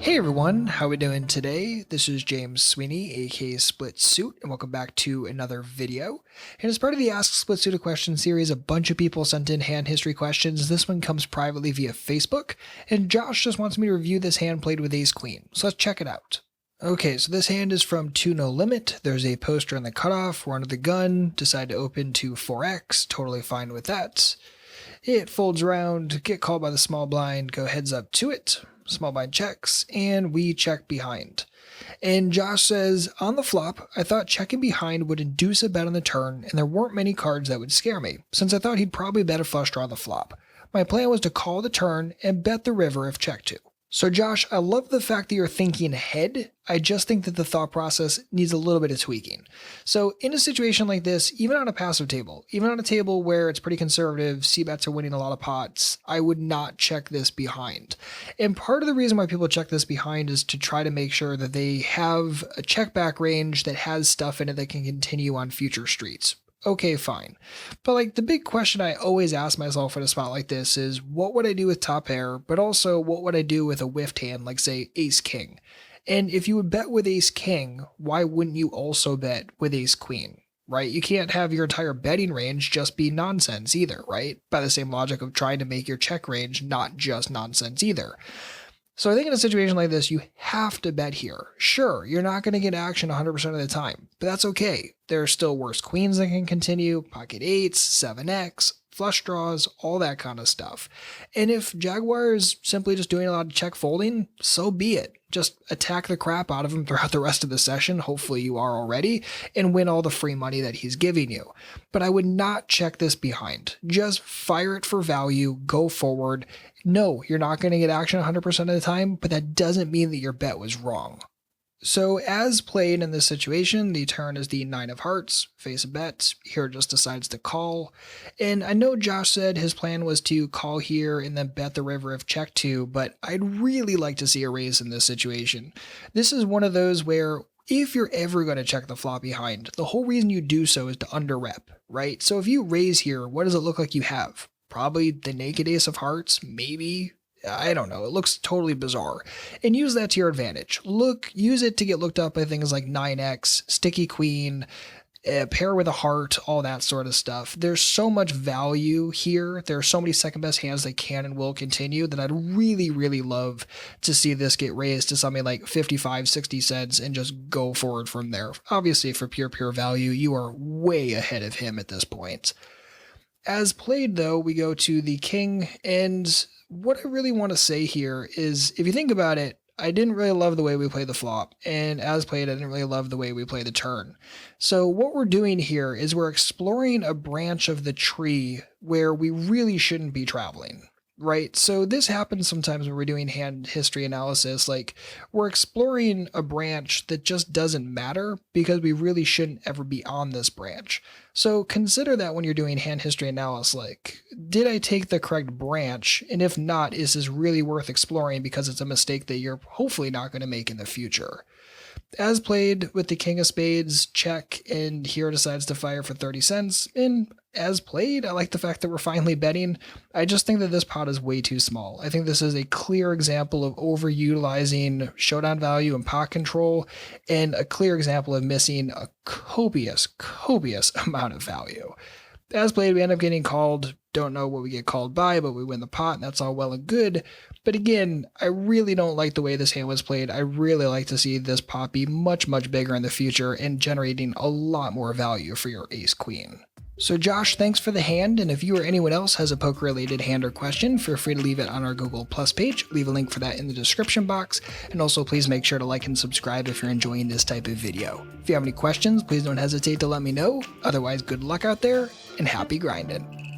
Hey everyone, how we doing today? This is James Sweeney, aka SplitSuit, and welcome back to another video. And as part of the Ask SplitSuit a Question series, a bunch of people sent in hand history questions. This one comes privately via Facebook, and Josh just wants me to review this hand played with ace queen, so let's check it out. Okay, so this hand is from 2 No Limit. There's a poster in the cutoff, we're under the gun, decide to open to 4x, totally fine with that. It folds around, get called by the small blind, go heads up to it. Small blind checks, and we check behind. And Josh says, on the flop, I thought checking behind would induce a bet on the turn, and there weren't many cards that would scare me, since I thought he'd probably bet a flush draw on the flop. My plan was to call the turn and bet the river if checked to. So Josh, I love the fact that you're thinking ahead. I just think that the thought process needs a little bit of tweaking. So in a situation like this, even on a passive table, even on a table where it's pretty conservative, C-bets are winning a lot of pots, I would not check this behind. And part of the reason why people check this behind is to try to make sure that they have a check back range that has stuff in it that can continue on future streets. Okay, fine. But like the big question I always ask myself in a spot like this is what would I do with top pair, but also what would I do with a whiffed hand like say ace king? And if you would bet with ace king, why wouldn't you also bet with ace queen? Right? You can't have your entire betting range just be nonsense either, right? By the same logic of trying to make your check range not just nonsense either. So I think in a situation like this, you have to bet here. Sure, you're not going to get action 100% of the time, but that's okay. There are still worse queens that can continue, pocket eights, 7x, flush draws, all that kind of stuff. And if Jaguar is simply just doing a lot of check folding, so be it. Just attack the crap out of him throughout the rest of the session, hopefully you are already, and win all the free money that he's giving you. But I would not check this behind. Just fire it for value, go forward. No, you're not going to get action 100% of the time, but that doesn't mean that your bet was wrong. So as played in this situation, the turn is the 9 of hearts, face a bet, here just decides to call. And I know Josh said his plan was to call here and then bet the river if checked to, but I'd really like to see a raise in this situation. This is one of those where if you're ever going to check the flop behind, the whole reason you do so is to under rep, right? So if you raise here, what does it look like you have? Probably the naked ace of hearts, maybe. I don't know. It looks totally bizarre. And use that to your advantage. Use it to get looked up by things like 9x, sticky queen, pair with a heart, all that sort of stuff. There's so much value here. There are so many second best hands that can and will continue that I'd really, really love to see this get raised to something like 55, 60 cents and just go forward from there. Obviously, for pure value, you are way ahead of him at this point. As played, though, we go to the king, and what I really want to say here is, if you think about it, I didn't really love the way we played the flop, and as played, I didn't really love the way we played the turn. So what we're doing here is we're exploring a branch of the tree where we really shouldn't be traveling. Right, so this happens sometimes when we're doing hand history analysis, like we're exploring a branch that just doesn't matter because we really shouldn't ever be on this branch. So consider that when you're doing hand history analysis, like, did I take the correct branch? And if not, is this really worth exploring because it's a mistake that you're hopefully not going to make in the future? As played with the king of spades, check, and here decides to fire for 30 cents, and as played, I like the fact that we're finally betting. I just think that this pot is way too small. I think this is a clear example of overutilizing showdown value and pot control, and a clear example of missing a copious amount of value. As played, we end up getting called. Don't know what we get called by, but we win the pot, and that's all well and good. But again, I really don't like the way this hand was played. I really like to see this pot be much bigger in the future and generating a lot more value for your ace queen. So Josh, thanks for the hand, and if you or anyone else has a poker-related hand or question, feel free to leave it on our Google Plus page. Leave a link for that in the description box, and also please make sure to like and subscribe if you're enjoying this type of video. If you have any questions, please don't hesitate to let me know. Otherwise, good luck out there, and happy grinding.